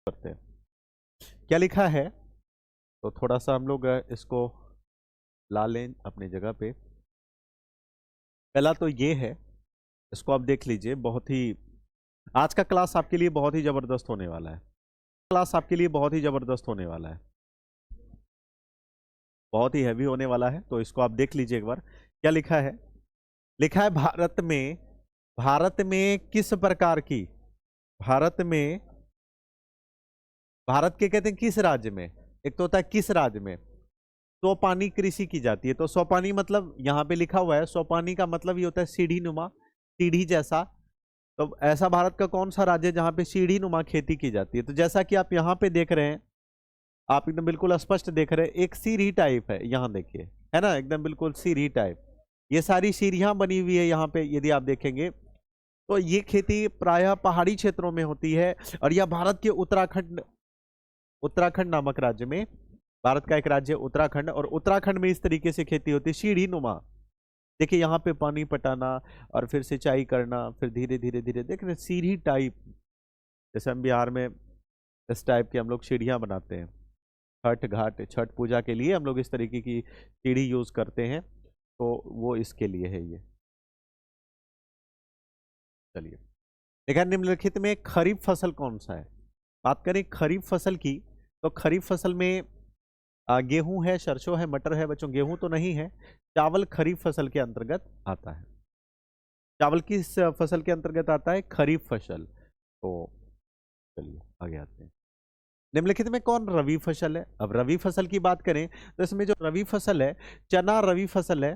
करते हैं। क्या लिखा है, तो थोड़ा सा हम लोग इसको ला लें अपनी जगह पे। पहला तो ये है, इसको आप देख लीजिए। बहुत ही आज का क्लास आपके लिए बहुत ही जबरदस्त होने वाला है। क्लास आपके लिए बहुत ही जबरदस्त होने वाला है, बहुत ही हैवी होने वाला है। तो इसको आप देख लीजिए एक बार। क्या लिखा है, लिखा है भारत में किस प्रकार की, भारत में, भारत के कहते हैं किस राज्य में, एक तो होता है किस राज्य में सोपानी कृषि की जाती है। तो सोपानी मतलब यहाँ पे लिखा हुआ है, सोपानी का मतलब ये होता है सीढ़ी नुमा, सीढ़ी जैसा। तो ऐसा भारत का कौन सा राज्य है जहाँ पे सीढ़ी नुमा खेती की जाती है? तो जैसा कि आप यहाँ पे देख रहे हैं, आप एकदम बिल्कुल स्पष्ट देख रहे हैं, एक सीढ़ी टाइप है यहाँ देखिए, है ना, एकदम बिल्कुल सीढ़ी टाइप। ये सारी सीढ़ियां बनी हुई है यहाँ पे, यदि आप देखेंगे तो ये खेती प्रायः पहाड़ी क्षेत्रों में होती है। और यह भारत के उत्तराखंड, उत्तराखंड नामक राज्य में, भारत का एक राज्य है उत्तराखंड, और उत्तराखंड में इस तरीके से खेती होती है सीढ़ी नुमा। देखिए यहाँ पे पानी पटाना और फिर सिंचाई करना, फिर धीरे धीरे धीरे देख रहे सीढ़ी टाइप। जैसे हम बिहार में इस टाइप की हम लोग सीढ़ियाँ बनाते हैं, छठ घाट, छठ पूजा के लिए हम लोग इस तरीके की सीढ़ी यूज करते हैं, तो वो इसके लिए है ये। चलिए, देखा निम्नलिखित में खरीफ फसल कौन सा है? बात करें खरीफ फसल की, तो खरीफ फसल में गेहूं है, सरसों है, मटर है। बच्चों गेहूं तो नहीं है, चावल खरीफ फसल के अंतर्गत आता है। चावल किस फसल के अंतर्गत आता है? खरीफ फसल। तो चलिए आगे आते हैं। निम्नलिखित में कौन रवि फसल है? अब रवि फसल की बात करें तो इसमें जो रवि फसल है, चना रवि फसल है।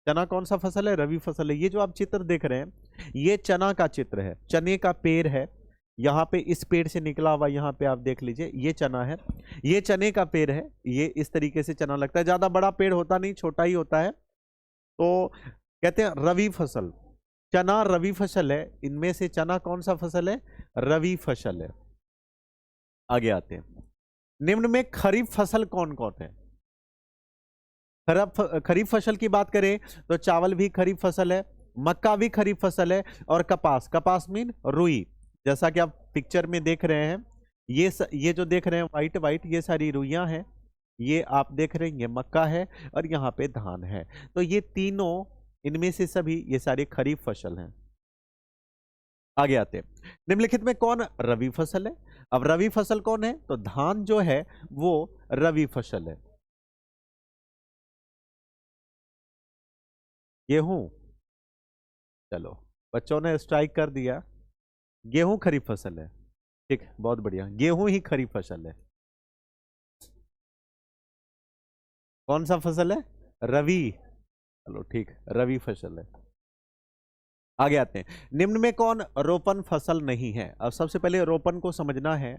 चना कौन सा फसल है? रवि फसल है। ये जो आप चित्र देख रहे हैं, ये चना का चित्र है, चने का पेड़ है। यहाँ पे इस पेड़ से निकला हुआ, यहाँ पे आप देख लीजिए, ये चना है, ये चने का पेड़ है। ये इस तरीके से चना लगता है, ज्यादा बड़ा पेड़ होता नहीं, छोटा ही होता है। तो कहते हैं रवि फसल, चना रवि फसल है। इनमें से चना कौन सा फसल है? रवि फसल है। आगे आते हैं। निम्न में खरीफ फसल कौन कौन है? खरीफ फसल की बात करें तो चावल भी खरीफ फसल है, मक्का भी खरीफ फसल है, और कपास, कपास मीन रुई, जैसा कि आप पिक्चर में देख रहे हैं। ये जो देख रहे हैं व्हाइट व्हाइट, ये सारी रुइयां हैं। ये आप देख रहे हैं, ये मक्का है, और यहाँ पे धान है। तो ये तीनों, इनमें से सभी ये सारे खरीफ फसल हैं। आगे आते हैं। निम्नलिखित में कौन रवि फसल है? अब रवि फसल कौन है? तो धान जो है वो रवि फसल है। गेहूं, चलो बच्चों ने स्ट्राइक कर दिया, गेहूं खरीफ फसल है। ठीक, बहुत बढ़िया, गेहूं ही खरीफ फसल है। कौन सा फसल है? रवि। चलो ठीक, रवि फसल है। आगे आते हैं। निम्न में कौन रोपन फसल नहीं है? अब सबसे पहले रोपन को समझना है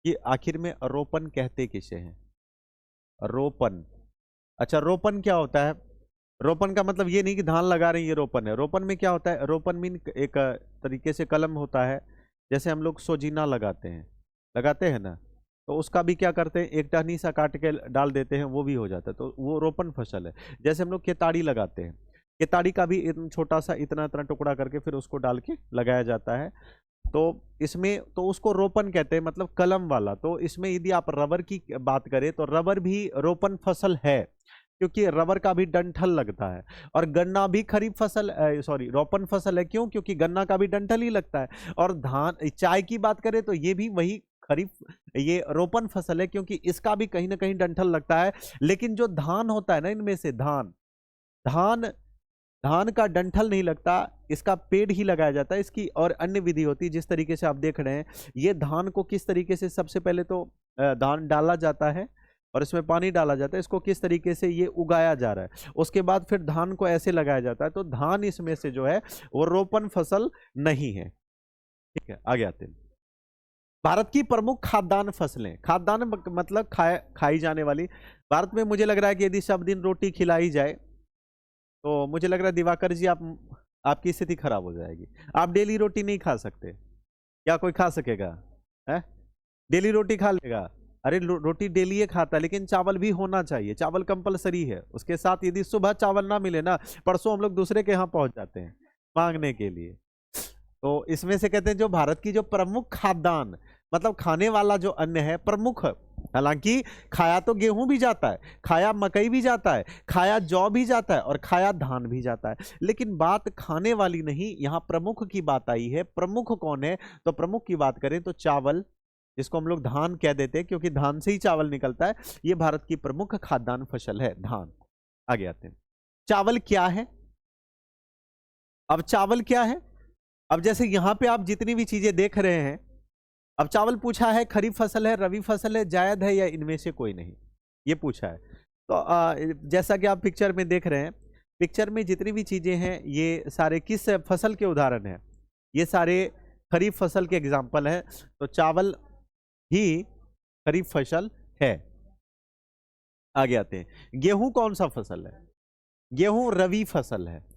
कि आखिर में रोपन कहते किसे हैं। रोपन, अच्छा रोपन क्या होता है? रोपन का मतलब ये नहीं कि धान लगा रहे हैं ये रोपन है। रोपन में क्या होता है? रोपन मीन एक तरीके से कलम होता है। जैसे हम लोग सोजीना लगाते हैं ना, तो उसका भी क्या करते हैं, एक टहनी सा काट के डाल देते हैं, वो भी हो जाता है, तो वो रोपन फसल है। जैसे हम लोग केताड़ी लगाते हैं, केताड़ी का भी छोटा सा इतना इतना टुकड़ा करके फिर उसको डाल के लगाया जाता है। तो इसमें तो उसको रोपन कहते हैं, मतलब कलम वाला। तो इसमें यदि आप रबर की बात करें तो रबर भी रोपन फसल है, क्योंकि रबर का भी डंठल लगता है। और गन्ना भी खरीफ फसल, सॉरी रोपन फसल है। क्यों? क्योंकि गन्ना का भी डंठल ही लगता है। और धान, चाय की बात करें तो ये भी वही खरीफ, ये रोपन फसल है, क्योंकि इसका भी कहीं ना कहीं डंठल लगता है। लेकिन जो धान होता है ना, इनमें से धान, धान धान का डंठल नहीं लगता, इसका पेड़ ही लगाया जाता है। इसकी और अन्य विधि होती है, जिस तरीके से आप देख रहे हैं। ये धान को किस तरीके से, सबसे पहले तो धान डाला जाता है और इसमें पानी डाला जाता है, इसको किस तरीके से ये उगाया जा रहा है, उसके बाद फिर धान को ऐसे लगाया जाता है। तो धान इसमें से जो है वो रोपन फसल नहीं है। ठीक है, आगे आते हैं। भारत की प्रमुख खाद्यान्न फसलें, खाद्यान्न मतलब खाई जाने वाली। भारत में मुझे लग रहा है कि यदि सब दिन रोटी खिलाई जाए तो मुझे लग रहा है दिवाकर जी, आपकी स्थिति खराब हो जाएगी। आप डेली रोटी नहीं खा सकते। क्या कोई खा सकेगा? है, डेली रोटी खा लेगा? अरे रोटी डेली ये खाता है, लेकिन चावल भी होना चाहिए, चावल कंपलसरी है। उसके साथ यदि सुबह चावल ना मिले ना, परसों हम लोग दूसरे के यहाँ पहुंच जाते हैं मांगने के लिए। तो इसमें से कहते हैं जो भारत की जो प्रमुख खाद्यान्न, मतलब खाने वाला जो अन्न है प्रमुख। हालांकि खाया तो गेहूं भी जाता है, खाया मकई भी जाता है, खाया जौ भी जाता है और खाया धान भी जाता है, लेकिन बात खाने वाली नहीं, यहां प्रमुख की बात आई है। प्रमुख कौन है? तो प्रमुख की बात करें तो चावल, जिसको हम लोग धान कह देते हैं क्योंकि धान से ही चावल निकलता है, ये भारत की प्रमुख खाद्यान्न फसल है धान। आगे आते हैं, चावल क्या है? अब चावल क्या है? अब जैसे यहां पे आप जितनी भी चीजें देख रहे हैं, अब चावल पूछा है खरीफ फसल है, रबी फसल है, जायद है, या इनमें से कोई नहीं, ये पूछा है। तो जैसा कि आप पिक्चर में देख रहे हैं, पिक्चर में जितनी भी चीजें हैं ये सारे किस फसल के उदाहरण हैं? ये सारे खरीफ फसल के एग्जाम्पल है। तो चावल ही खरीफ फसल है। आगे आते हैं, गेहूं कौन सा फसल है? गेहूं रबी फसल है।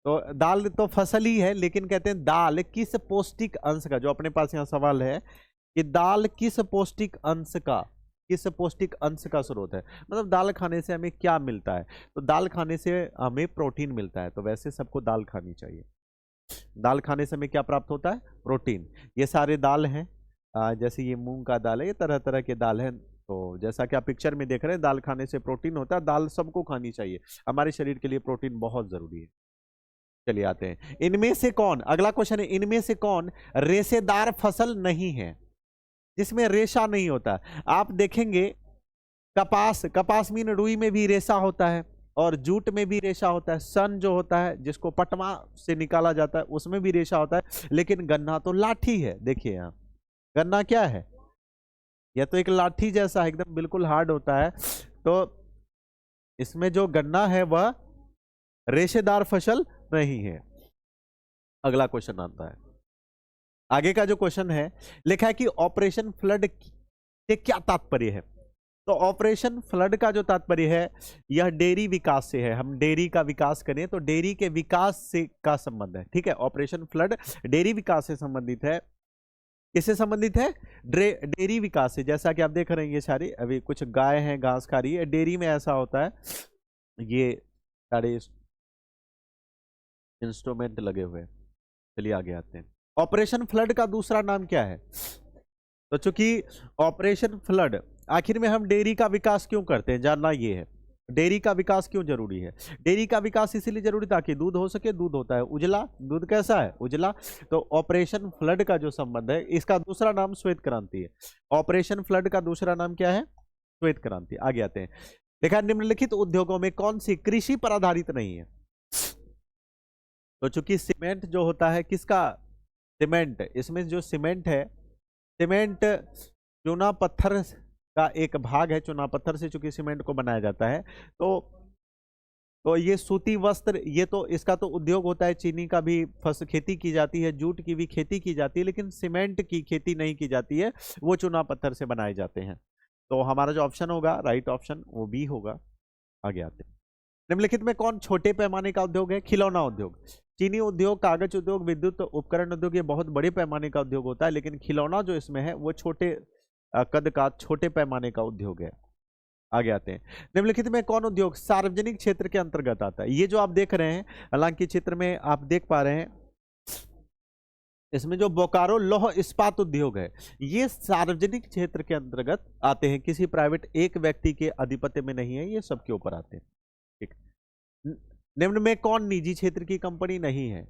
तो दाल तो फसल ही है, लेकिन कहते हैं दाल किस पौष्टिक अंश का, जो अपने पास यहाँ सवाल है कि दाल किस पौष्टिक अंश का, किस पौष्टिक अंश का स्रोत है, मतलब दाल खाने से हमें क्या मिलता है? तो दाल खाने से हमें प्रोटीन मिलता है। तो वैसे सबको दाल खानी चाहिए। दाल खाने से हमें क्या प्राप्त होता है? प्रोटीन। ये सारे दाल हैं, जैसे ये मूंग का दाल है, ये तरह तरह के दाल हैं। तो जैसा कि आप पिक्चर में देख रहे हैं, दाल खाने से प्रोटीन होता है। दाल सबको खानी चाहिए, हमारे शरीर के लिए प्रोटीन बहुत जरूरी है। चलिए आते हैं, इनमें से कौन, अगला क्वेश्चन है, इनमें से कौन रेशेदार फसल नहीं है, जिसमें रेशा नहीं होता? आप देखेंगे कपास, कपास मीन रुई में भी रेशा होता है और जूट में भी रेशा होता है। सन जो होता है जिसको पटवा से निकाला जाता है, उसमें भी रेशा होता है। लेकिन गन्ना तो लाठी है। देखिए यहाँ गन्ना क्या है? यह तो एक लाठी जैसा है, एकदम बिल्कुल हार्ड होता है। तो इसमें जो गन्ना है वह रेशेदार फसल नहीं है। अगला क्वेश्चन आता है, आगे का जो क्वेश्चन है, लिखा है कि ऑपरेशन फ्लड से क्या तात्पर्य है? तो ऑपरेशन फ्लड का जो तात्पर्य है, यह डेयरी विकास से है। हम डेयरी का विकास करें तो डेयरी के विकास से का संबंध है। ठीक है, ऑपरेशन फ्लड डेयरी विकास से संबंधित है। किससे संबंधित है? डेयरी विकास से। जैसा कि आप देख रहे हैं, ये सारी अभी कुछ गाय हैं घास खा रही है, डेयरी में ऐसा होता है। ये सारे इंस्ट्रूमेंट लगे हुए हैं। चलिए आगे आते हैं, ऑपरेशन फ्लड का दूसरा नाम क्या है? तो चूंकि ऑपरेशन फ्लड, आखिर में हम डेयरी का विकास क्यों करते हैं, जानना ये है। डेयरी का विकास क्यों जरूरी है? डेयरी का विकास इसीलिए जरूरी ताकि दूध हो सके। दूध होता है उजला, दूध कैसा है? उजला। तो ऑपरेशन फ्लड का जो संबंध है, इसका दूसरा नाम श्वेत क्रांति है। ऑपरेशन फ्लड का दूसरा नाम क्या है? श्वेत क्रांति। आगे आते हैं, देखा निम्नलिखित उद्योगों में कौन सी कृषि पर आधारित नहीं है? तो चूंकि सीमेंट जो होता है किसका? सीमेंट, इसमें जो सीमेंट है, सीमेंट चूना पत्थर का एक भाग है। चूना पत्थर से चूंकि सीमेंट को बनाया जाता है, तो ये सूती वस्त्र, ये तो इसका तो उद्योग होता है। चीनी का भी फसल खेती की जाती है, जूट की भी खेती की जाती है, लेकिन सीमेंट की खेती नहीं की जाती है, वो चूना पत्थर से बनाए जाते हैं। तो हमारा जो ऑप्शन होगा, राइट ऑप्शन, वो बी होगा। आगे आते हैं, निम्नलिखित में कौन छोटे पैमाने का उद्योग है? खिलौना उद्योग। चीनी उद्योग, कागज उद्योग, विद्युत उपकरण उद्योग, ये बहुत बड़े पैमाने का उद्योग होता है, लेकिन खिलौना जो इसमें है वो छोटे कद का, छोटे पैमाने का उद्योग है। आगे आते हैं, निम्नलिखित में कौन उद्योग सार्वजनिक क्षेत्र के अंतर्गत आता है? ये जो आप देख रहे हैं, हालांकि चित्र में आप देख पा रहे हैं, इसमें जो बोकारो लौह इस्पात उद्योग है, ये सार्वजनिक क्षेत्र के अंतर्गत आते हैं, किसी प्राइवेट एक व्यक्ति के आधिपत्य में नहीं है, ये सबके ऊपर आते हैं। ठीक, निम्न में कौन निजी क्षेत्र की कंपनी नहीं है?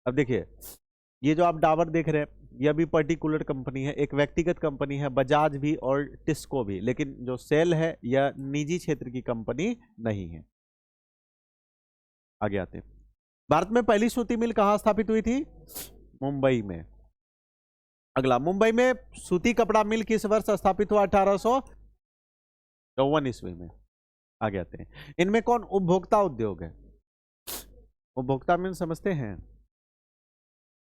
अब देखिए, ये जो आप डाबर देख रहे हैं, यह भी पर्टिकुलर कंपनी है, एक व्यक्तिगत कंपनी है, बजाज भी और टिस्को भी, लेकिन जो सेल है यह निजी क्षेत्र की कंपनी नहीं है। आगे आते हैं, भारत में पहली सूती मिल कहां स्थापित हुई थी? मुंबई में। अगला, मुंबई में सूती कपड़ा मिल किस वर्ष स्थापित हुआ? 1854 ईस्वी में। आगे आते हैं, इनमें कौन उपभोक्ता उद्योग है? उपभोक्ता में समझते हैं,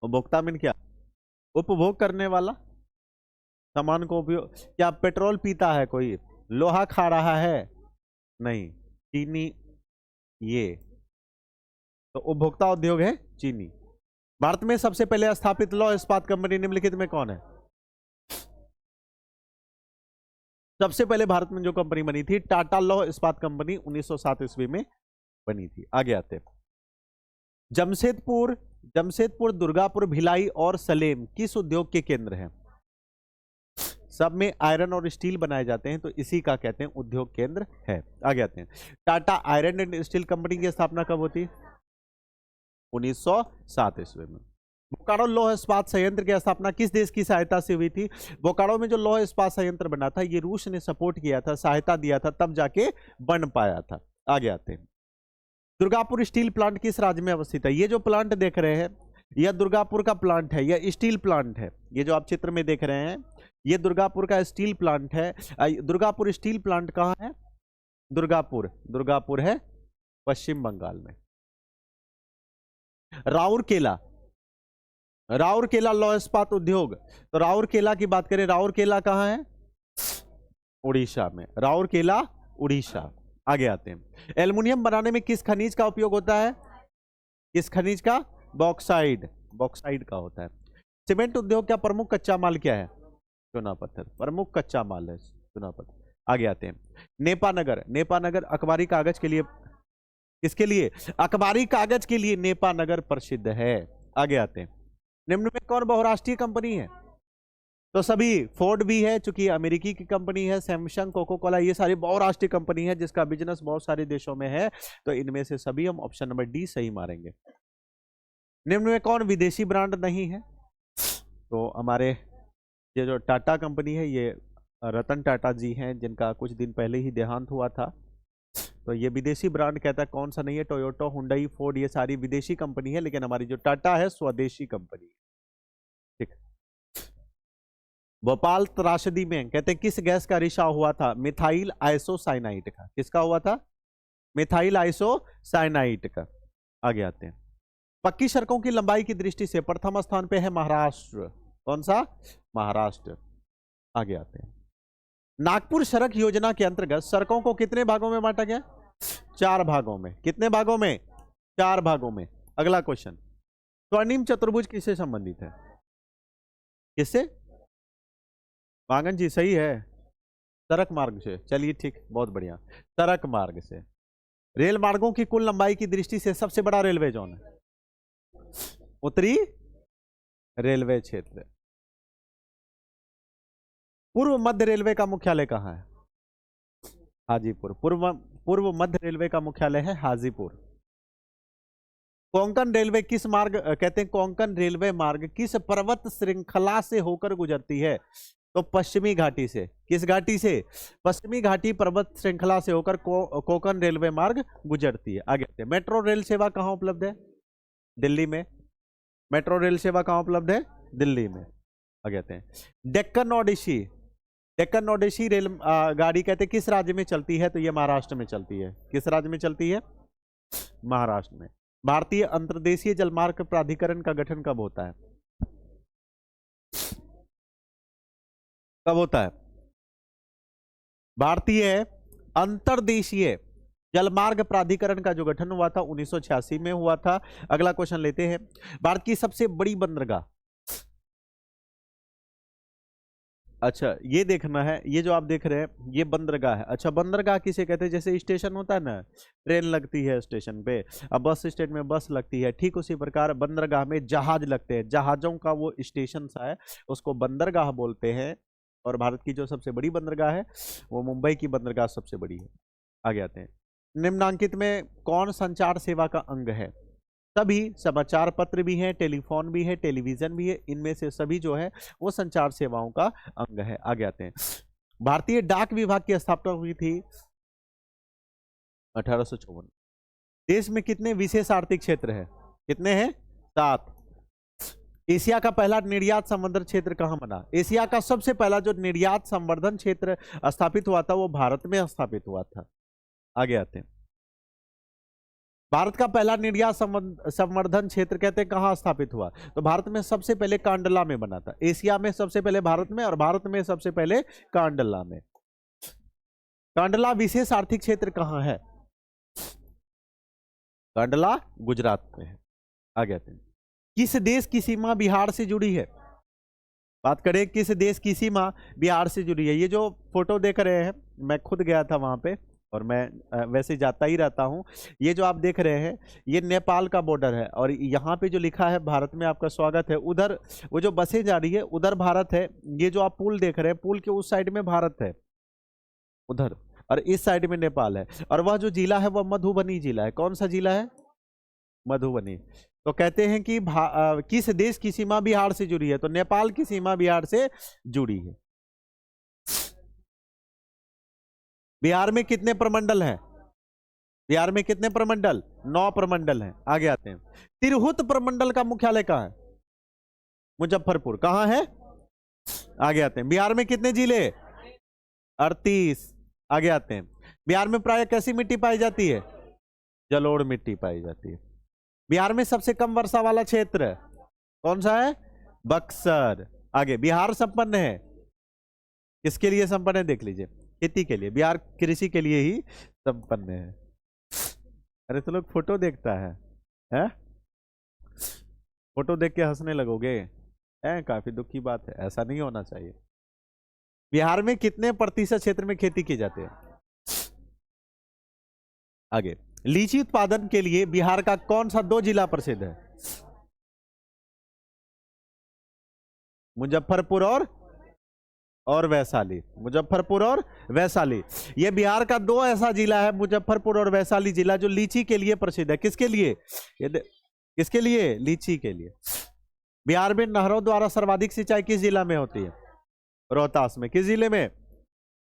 उपभोक्ता में क्या? उपभोग करने वाला, सामान को उपयोग। क्या पेट्रोल पीता है कोई? लोहा खा रहा है? नहीं। चीनी, ये तो उपभोक्ता उद्योग है चीनी। भारत में सबसे पहले स्थापित लौह इस्पात कंपनी निम्नलिखित में कौन है? सबसे पहले भारत में जो कंपनी बनी थी, टाटा लौह इस्पात कंपनी 1907 ईस्वी में बनी थी। आगे आते हैं, जमशेदपुर, जमशेदपुर, दुर्गापुर, भिलाई और सलेम किस उद्योग के केंद्र हैं? सब में आयरन और स्टील बनाए जाते हैं, तो इसी का कहते हैं उद्योग केंद्र है। आगे आते हैं, Tata iron and steel company की स्थापना कब होती? 1907 ईस्वी में। बोकारो लौह इस्पात संयंत्र की स्थापना किस देश की सहायता से हुई थी? बोकारो में जो लौह इस्पात संयंत्र बना था, ये रूस ने सपोर्ट किया था, सहायता दिया था, तब जाके बन पाया था। आगे आते हैं, दुर्गापुर स्टील प्लांट किस राज्य में अवस्थित है? ये जो प्लांट देख रहे हैं, यह दुर्गापुर का प्लांट है, यह स्टील प्लांट है। ये जो आप चित्र में देख रहे हैं, ये दुर्गापुर का स्टील प्लांट है। दुर्गापुर स्टील प्लांट कहाँ है? दुर्गापुर, दुर्गापुर है पश्चिम बंगाल में। राउरकेला, राउरकेला लौह इस्पात उद्योग, तो राउरकेला की बात करें, राउरकेला कहाँ है? उड़ीसा में, राउरकेला उड़ीसा। आगे आते हैं, एल्युमिनियम बनाने में किस खनिज का उपयोग होता है? किस खनिज का? बॉक्साइड, बॉक्साइड का होता है। सीमेंट उद्योग का प्रमुख कच्चा माल क्या है? चूना पत्थर, प्रमुख कच्चा माल है चूना पत्थर। आगे आते हैं, नेपानगर, नेपानगर अखबारी कागज के लिए, किसके लिए? अखबारी कागज के लिए नेपानगर प्रसिद्ध है। आगे आते हैं, निम्न में कौन बहुराष्ट्रीय कंपनी है? तो सभी, फोर्ड भी है चूंकि अमेरिकी की कंपनी है, सैमसंग, कोको कोला, ये सारी बहुराष्ट्रीय कंपनी है जिसका बिजनेस बहुत सारे देशों में है, तो इनमें से सभी हम ऑप्शन नंबर डी सही मारेंगे। निम्न में कौन विदेशी ब्रांड नहीं है? तो हमारे ये जो टाटा कंपनी है, ये रतन टाटा जी हैं, जिनका कुछ दिन पहले ही देहांत हुआ था, तो ये विदेशी ब्रांड कहता है। कौन सा नहीं है? टोयोटा, हुंडई, फोर्ड, ये सारी विदेशी कंपनी है, लेकिन हमारी जो टाटा है स्वदेशी कंपनी है। ठीक, भोपाल त्रासदी में कहते हैं किस गैस का रिसाव हुआ था? मिथाइल आइसोसाइनाइड का। किसका हुआ था? मिथाइल आइसोसाइनाइड का। आगे आते हैं, पक्की सड़कों की लंबाई की दृष्टि से प्रथम स्थान पे है महाराष्ट्र। कौन सा? महाराष्ट्र। आगे आते हैं, नागपुर सड़क योजना के अंतर्गत सड़कों को कितने भागों में बांटा गया? 4 भागों में। कितने भागों में? 4 भागों में। अगला क्वेश्चन, स्वर्णिम चतुर्भुज किससे संबंधित है? किससे? मांगन जी सही है, सड़क मार्ग से। चलिए ठीक, बहुत बढ़िया, सड़क मार्ग से। रेल मार्गों की कुल लंबाई की दृष्टि से सबसे बड़ा रेलवे जोन है? उत्तरी रेलवे क्षेत्र। पूर्व मध्य रेलवे का मुख्यालय कहाँ है? हाजीपुर। पूर्व मध्य रेलवे का मुख्यालय है हाजीपुर। कोंकण रेलवे किस मार्ग कहते हैं? कोंकण रेलवे मार्ग किस पर्वत श्रृंखला से होकर गुजरती है? तो पश्चिमी घाटी से। किस घाटी से? पश्चिमी घाटी पर्वत श्रृंखला से होकर कोंकण रेलवे मार्ग गुजरती है। आगे मेट्रो रेल सेवा कहाँ उपलब्ध है? दिल्ली में। मेट्रो रेल सेवा कहाँ उपलब्ध है? दिल्ली में। आगे आते हैं, डेक्कन ओडिसी, डेक्कन ओडिसी रेल गाड़ी कहते हैं किस राज्य में चलती है? तो ये महाराष्ट्र में चलती है। किस राज्य में चलती है? महाराष्ट्र में। भारतीय अंतर्देशीय जलमार्ग प्राधिकरण का गठन कब होता है? कब होता है? भारतीय अंतर्देशीय जलमार्ग प्राधिकरण का जो गठन हुआ था 1986 में हुआ था। अगला क्वेश्चन लेते हैं, भारत की सबसे बड़ी बंदरगाह। अच्छा, ये देखना है, ये जो आप देख रहे हैं ये बंदरगाह है। अच्छा, बंदरगाह किसे कहते हैं? जैसे स्टेशन होता है ना, ट्रेन लगती है स्टेशन पे, अब बस स्टैंड में बस लगती है, ठीक उसी प्रकार बंदरगाह में जहाज लगते हैं। जहाजों का वो स्टेशन सा है, उसको बंदरगाह बोलते हैं। और भारत की जो सबसे बड़ी बंदरगाह है वो मुंबई की बंदरगाह सबसे बड़ी है। आगे आते हैं, निम्नांकित में कौन संचार सेवा का अंग है? सभी, समाचार पत्र भी है, टेलीफोन भी है, टेलीविजन भी है, इनमें से सभी जो है वो संचार सेवाओं का अंग है। आगे आते हैं, भारतीय डाक विभाग की स्थापना हुई थी 1854। देश में कितने विशेष आर्थिक क्षेत्र है? कितने हैं? 7। एशिया का पहला निर्यात संवर्धन क्षेत्र कहां बना? एशिया का सबसे पहला जो निर्यात संवर्धन क्षेत्र स्थापित हुआ था वो भारत में स्थापित हुआ था। आगे आते हैं, भारत का पहला निर्यात संवर्धन क्षेत्र कहते हैं कहां स्थापित हुआ? तो भारत में सबसे पहले कांडला में बना था। एशिया में सबसे पहले भारत में, और भारत में सबसे पहले कांडला में। कांडला विशेष आर्थिक क्षेत्र कहां है? कांडला गुजरात में है। आगे आते हैं, किस देश की सीमा बिहार से जुड़ी है? बात करें किस देश की सीमा बिहार से जुड़ी है। ये जो फोटो देख रहे हैं, मैं खुद गया था वहां पे और मैं वैसे जाता ही रहता हूँ। ये जो आप देख रहे हैं ये नेपाल का बॉर्डर है, और यहाँ पे जो लिखा है भारत में आपका स्वागत है, उधर वो जो बसें जा रही है उधर भारत है। ये जो आप पुल देख रहे हैं, पुल के उस साइड में भारत है उधर, और इस साइड में नेपाल है। और वह जो जिला है वह मधुबनी जिला है। कौन सा जिला है? मधुबनी। तो कहते हैं कि किस देश की सीमा बिहार से जुड़ी है? तो नेपाल की सीमा बिहार से जुड़ी है। बिहार में कितने प्रमंडल हैं? बिहार में कितने प्रमंडल? 9 प्रमंडल हैं। आगे आते हैं। तिरहुत प्रमंडल का मुख्यालय कहाँ है? मुजफ्फरपुर। कहाँ है? आगे आते हैं। बिहार में कितने जिले? 38। आगे आते हैं। बिहार में प्राय कैसी मिट्टी पाई जाती है? जलोढ़ मिट्टी पाई जाती है। बिहार में सबसे कम वर्षा वाला क्षेत्र कौन सा है? बक्सर। आगे, बिहार संपन्न है, किसके लिए संपन्न है? देख लीजिए, खेती के लिए। बिहार कृषि के लिए ही संपन्न है। अरे तो लोग फोटो देखता है? फोटो देख के हंसने लगोगे? काफी दुख की बात है, ऐसा नहीं होना चाहिए। बिहार में कितने प्रतिशत क्षेत्र में खेती की जाती है? आगे, लीची उत्पादन के लिए बिहार का कौन सा 2 जिला प्रसिद्ध है? मुजफ्फरपुर और वैशाली। मुजफ्फरपुर और वैशाली, ये बिहार का 2 ऐसा जिला है, मुजफ्फरपुर और वैशाली जिला, जो लीची के लिए प्रसिद्ध है। किसके लिए? किसके लिए? लीची के लिए। बिहार में नहरों द्वारा सर्वाधिक सिंचाई किस जिला में होती है? रोहतास में। किस जिले में?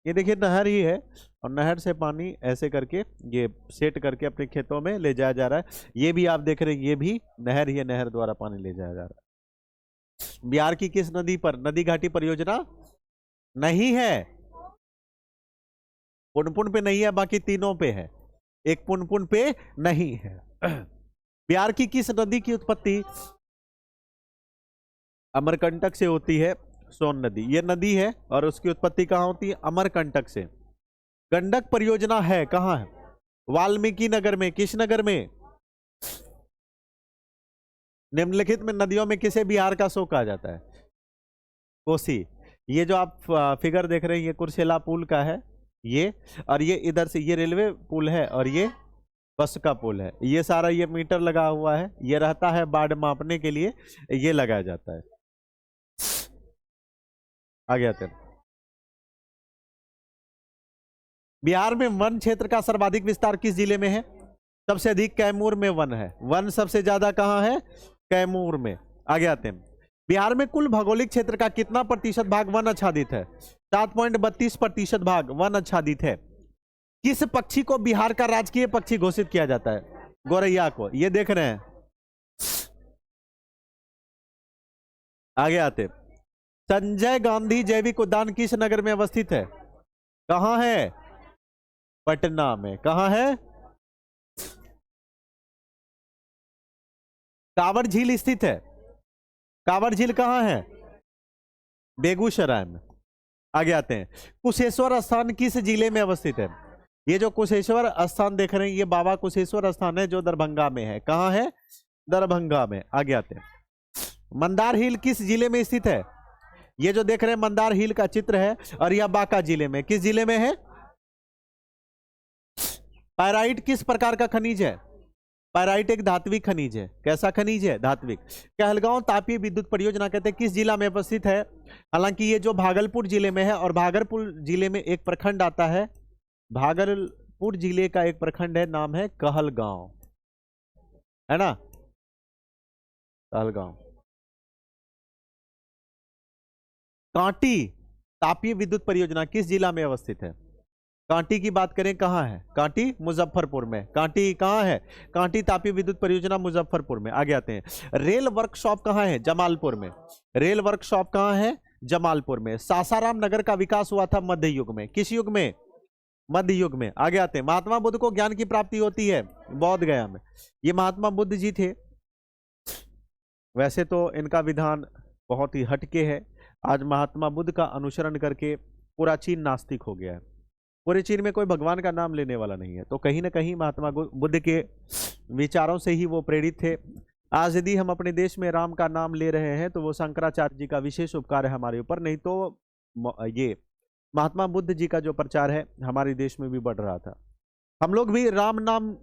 ये देखिए नहर ही है, और नहर से पानी ऐसे करके ये सेट करके अपने खेतों में ले जाया जा रहा है। ये भी आप देख रहे हैं, ये भी नहर ही है, नहर द्वारा पानी ले जाया जा रहा है। बिहार की किस नदी पर नदी घाटी परियोजना नहीं है? पुनपुन पे नहीं है, बाकी तीनों पे है, एक पुनपुन पे नहीं है। बिहार की किस नदी की उत्पत्ति अमरकंटक से होती है? सोन नदी। ये नदी है और उसकी उत्पत्ति कहां होती है? अमरकंटक से। गंडक परियोजना है कहां है? वाल्मीकि नगर में। किस नगर में? निम्नलिखित में नदियों में किसे बिहार का शो कहा जाता है? कोसी। ये जो आप फिगर देख रहे हैं ये कुर्सेला पुल का है ये, और ये इधर से ये रेलवे पुल है, और ये बस का पुल है। ये सारा ये मीटर लगा हुआ है, ये रहता है बाढ़ मापने के लिए, ये लगाया जाता है। आगे आते हैं। बिहार में वन क्षेत्र का सर्वाधिक विस्तार किस जिले में है? सबसे अधिक कैमूर में वन है। वन सबसे ज्यादा कहां है? कैमूर में। आगे आते हैं। बिहार में कुल भौगोलिक क्षेत्र का कितना प्रतिशत भाग वन आच्छादित है? 7.32% भाग वन आच्छादित है। किस पक्षी को बिहार का राजकीय पक्षी घोषित किया जाता है? गोरैया को। ये देख रहे हैं। आगे आते। संजय गांधी जैविक उद्यान किस नगर में अवस्थित है? कहां है? पटना में। कहां है? कांवड़ झील स्थित है। कांवड़ झील कहां है? बेगूसराय में। आगे आते हैं। कुशेश्वर स्थान किस जिले में अवस्थित है? ये जो कुशेश्वर स्थान देख रहे हैं ये बाबा कुशेश्वर स्थान है, जो दरभंगा में है। कहां है? दरभंगा में। आगे आते हैं। मंदार हिल किस जिले में स्थित है? ये जो देख रहे हैं मंदार हिल का चित्र है, और यह बांका जिले में। किस जिले में है? पायराइट किस प्रकार का खनिज है? पायराइट एक धात्विक खनिज है। कैसा खनिज है? धात्विक। कहलगांव तापीय विद्युत परियोजना कहते हैं किस जिला में अवस्थित है? हालांकि ये जो भागलपुर जिले में है, और भागलपुर जिले में एक प्रखंड आता है, भागलपुर जिले का एक प्रखंड है, नाम है कहलगांव, है ना? कहलगांव। कांटी तापीय विद्युत परियोजना किस जिला में अवस्थित है? कांटी की बात करें कहां है? कांटी मुजफ्फरपुर में। कांटी कहां है? कांटी तापीय विद्युत परियोजना मुजफ्फरपुर में। आगे आते हैं। रेल वर्कशॉप कहां है? जमालपुर में। रेल वर्कशॉप कहां है? जमालपुर में। सासाराम नगर का विकास हुआ था मध्य युग में। किस युग में? मध्य युग में। आगे आते हैं। महात्मा बुद्ध को ज्ञान की प्राप्ति होती है बोध गया में। ये महात्मा बुद्ध जी थे। वैसे तो इनका विधान बहुत ही हटके है। आज महात्मा बुद्ध का अनुसरण करके पूरा चीन नास्तिक हो गया है। पूरे चीन में कोई भगवान का नाम लेने वाला नहीं है। तो कहीं ना कहीं महात्मा बुद्ध के विचारों से ही वो प्रेरित थे। आज यदि हम अपने देश में राम का नाम ले रहे हैं तो वो शंकराचार्य जी का विशेष उपकार है हमारे ऊपर, नहीं तो ये महात्मा बुद्ध जी का जो प्रचार है हमारे देश में भी बढ़ रहा था। हम लोग भी राम नाम,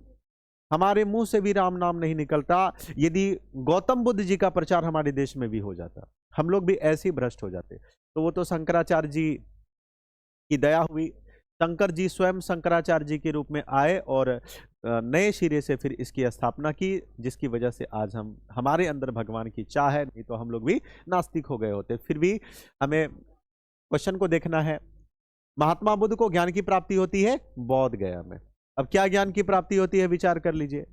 हमारे मुंह से भी राम नाम नहीं निकलता यदि गौतम बुद्ध जी का प्रचार हमारे देश में भी हो जाता, हम लोग भी ऐसे ही भ्रष्ट हो जाते। तो वो तो शंकराचार्य जी की दया हुई, शंकर जी स्वयं शंकराचार्य जी के रूप में आए और नए सिरे से फिर इसकी स्थापना की, जिसकी वजह से आज हम, हमारे अंदर भगवान की चाह है, नहीं तो हम लोग भी नास्तिक हो गए होते। फिर भी हमें क्वेश्चन को देखना है। महात्मा बुद्ध को ज्ञान की प्राप्ति होती है बौद्ध गया में। अब क्या ज्ञान की प्राप्ति होती है, विचार कर लीजिए।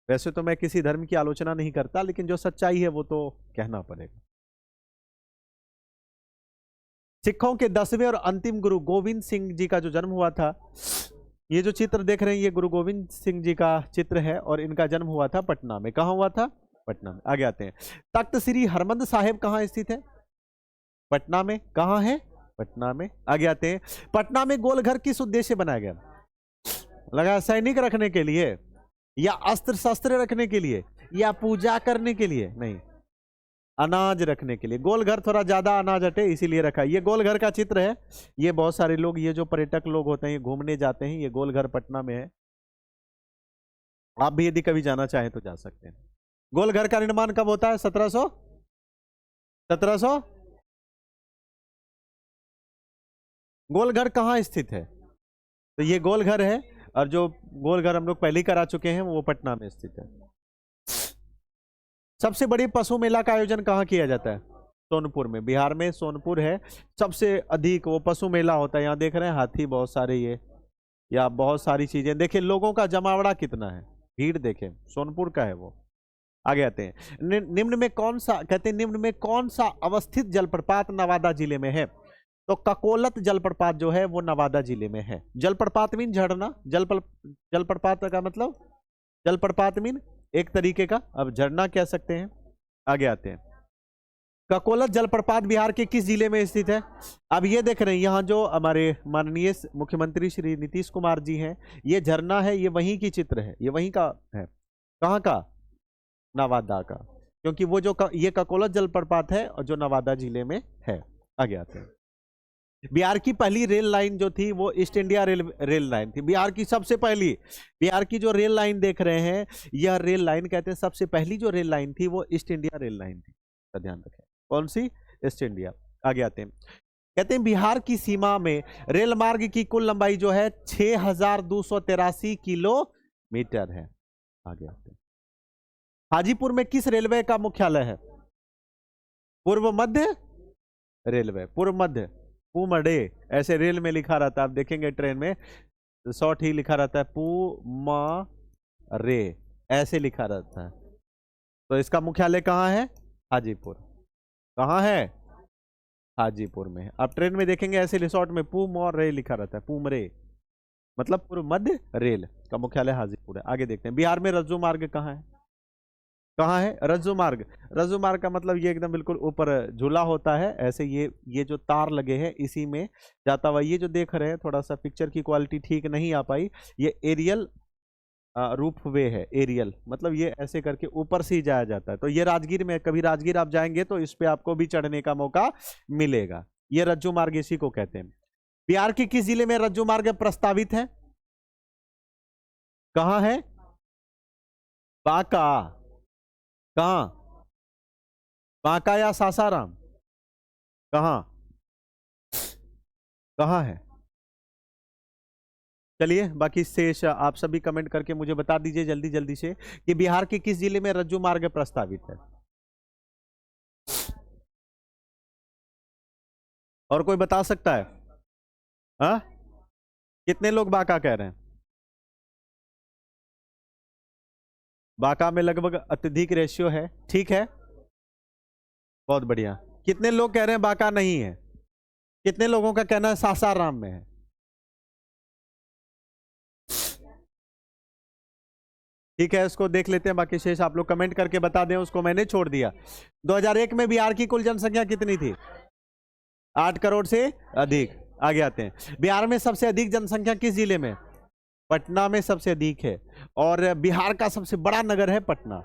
वैसे तो मैं किसी धर्म की आलोचना नहीं करता, लेकिन जो सच्चाई है वो तो कहना पड़ेगा। सिखों के 10वें और अंतिम गुरु गोविंद सिंह जी का जो जन्म हुआ था, ये जो चित्र देख रहे हैं ये गुरु गोविंद सिंह जी का चित्र है, और इनका जन्म हुआ था पटना में। कहां हुआ था? पटना में। आगे आते हैं। तख्त श्री हरमंद साहिब कहां स्थित है? पटना में। कहां है? पटना में। आगे आते हैं। पटना में गोलघर किस उद्देश्य बनाया गया? लगा सैनिक रखने के लिए, या अस्त्र शस्त्र रखने के लिए, या पूजा करने के लिए? नहीं, अनाज रखने के लिए। गोलघर थोड़ा ज्यादा अनाज हटे इसीलिए रखा। ये गोलघर का चित्र है। ये बहुत सारे लोग, ये जो पर्यटक लोग होते हैं, ये घूमने जाते हैं। ये गोलघर पटना में है। आप भी यदि कभी जाना चाहें तो जा सकते हैं। गोलघर का निर्माण कब होता है? 1700। गोलघर कहाँ स्थित है? तो ये गोलघर है, और जो गोलघर हम लोग पहले ही करा चुके हैं वो पटना में स्थित है। सबसे बड़ी पशु मेला का आयोजन कहाँ किया जाता है? सोनपुर में। बिहार में सोनपुर है सबसे अधिक वो पशु मेला होता है। यहाँ देख रहे हैं हाथी बहुत सारे, ये या बहुत सारी चीजें। देखिए लोगों का जमावड़ा कितना है, भीड़ देखें, सोनपुर का है वो। आगे आते हैं। निम्न में कौन सा, कहते हैं निम्न में कौन सा अवस्थित जलप्रपात नवादा जिले में है? तो ककोलत जलप्रपात जो है वो नवादा जिले में है। जलप्रपात मीन झरना, जलप्रपात का मतलब, जलप्रपात मीन एक तरीके का, अब झरना कह सकते हैं। आगे आते हैं। ककोलत जलप्रपात बिहार के किस जिले में स्थित है? अब ये देख रहे हैं यहाँ जो हमारे माननीय मुख्यमंत्री श्री नीतीश कुमार जी हैं, ये झरना है, ये वहीं की चित्र है, ये वहीं का है। कहाँ का? नवादा का, क्योंकि वो जो ये ककोलत जलप्रपात है और जो नवादा जिले में है। आगे आते हैं। बिहार की पहली रेल लाइन जो थी वो ईस्ट इंडिया रेल लाइन थी। बिहार की सबसे पहली, बिहार की जो रेल लाइन देख रहे हैं, यह रेल लाइन कहते हैं सबसे पहली जो रेल लाइन थी वो ईस्ट इंडिया रेल लाइन थी। तो ध्यान रखें, कौन सी? East India. आगे आते हैं। कहते हैं बिहार की सीमा में रेल मार्ग की कुल लंबाई जो है 6283 किलोमीटर है। आगे आते हैं। हाजीपुर में किस रेलवे का मुख्यालय है? पूर्व मध्य रेलवे। पूर्व मध्य, पूमडे, ऐसे रेल में लिखा रहता है। आप देखेंगे ट्रेन में शॉर्ट ही लिखा रहता है, पूमरे, ऐसे लिखा रहता है। तो इसका मुख्यालय कहाँ है? हाजीपुर। कहाँ है? हाजीपुर में। आप ट्रेन में देखेंगे ऐसे शॉर्ट में पूमरे लिखा रहता है, पूमरे मतलब पूर्व मध्य रेल का मुख्यालय हाजीपुर है। आगे देखते हैं। बिहार में रज्जू मार्ग कहाँ है? कहाँ है रज्जू मार्ग? रज्जू मार्ग का मतलब ये एकदम बिल्कुल ऊपर झूला होता है, ऐसे ये जो तार लगे हैं इसी में जाता हुआ। ये जो देख रहे हैं, थोड़ा सा पिक्चर की क्वालिटी ठीक नहीं आ पाई, ये एरियल रूफ वे है। एरियल मतलब ये ऐसे करके ऊपर से ही जाया जाता है। तो ये राजगीर में, कभी राजगीर आप जाएंगे तो इस पे आपको भी चढ़ने का मौका मिलेगा। ये रज्जू मार्ग इसी को कहते हैं। बिहार के किस जिले में रज्जू मार्ग प्रस्तावित है? कहाँ है? बांका। कहां? बांका या सासाराम? कहां? कहां है? चलिए बाकी शेष आप सभी कमेंट करके मुझे बता दीजिए जल्दी जल्दी से कि बिहार के किस जिले में रज्जू मार्ग प्रस्तावित है। और कोई बता सकता है? हाँ, कितने लोग बांका कह रहे हैं? बांका में लगभग अत्यधिक रेशियो है। ठीक है, बहुत बढ़िया। कितने लोग कह रहे हैं बांका नहीं है? कितने लोगों का कहना है सासाराम में है? ठीक है, इसको देख लेते हैं। बाकी शेष आप लोग कमेंट करके बता दें, उसको मैंने छोड़ दिया। 2001 में बिहार की कुल जनसंख्या कितनी थी? 8 करोड़ से अधिक। आगे आते हैं। बिहार में सबसे अधिक जनसंख्या किस जिले में? पटना में सबसे अधिक है। और बिहार का सबसे बड़ा नगर है पटना।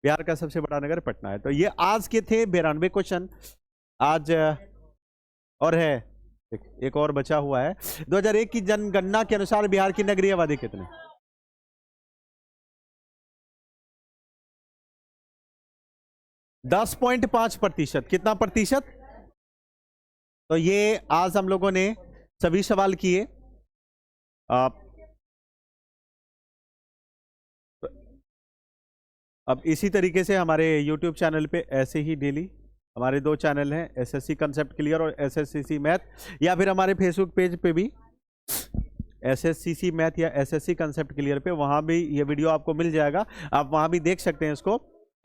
बिहार का सबसे बड़ा नगर पटना है। तो ये आज के थे 92 क्वेश्चन आज। और है एक और बचा हुआ है। 2001 की जनगणना के अनुसार बिहार की नगरीय आबादी कितने? 10.5%। कितना प्रतिशत? तो ये आज हम लोगों ने सभी सवाल किए। अब इसी तरीके से हमारे YouTube चैनल पे ऐसे ही डेली हमारे 2 चैनल हैं, एसएससी कंसेप्ट क्लियर और एसएससीसी मैथ, या फिर हमारे फेसबुक पेज पे भी एसएससीसी मैथ या एसएससी कंसेप्ट क्लियर पे, वहां भी ये वीडियो आपको मिल जाएगा, आप वहां भी देख सकते हैं इसको।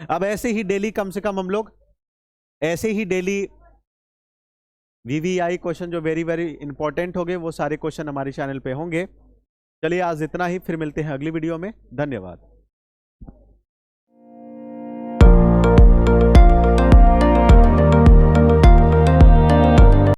अब ऐसे ही डेली कम से कम हम लोग ऐसे ही डेली वीवीआई क्वेश्चन जो वेरी वेरी इंपॉर्टेंट होंगे वो सारे क्वेश्चन हमारे चैनल पे होंगे। चलिए आज इतना ही, फिर मिलते हैं अगली वीडियो में। धन्यवाद।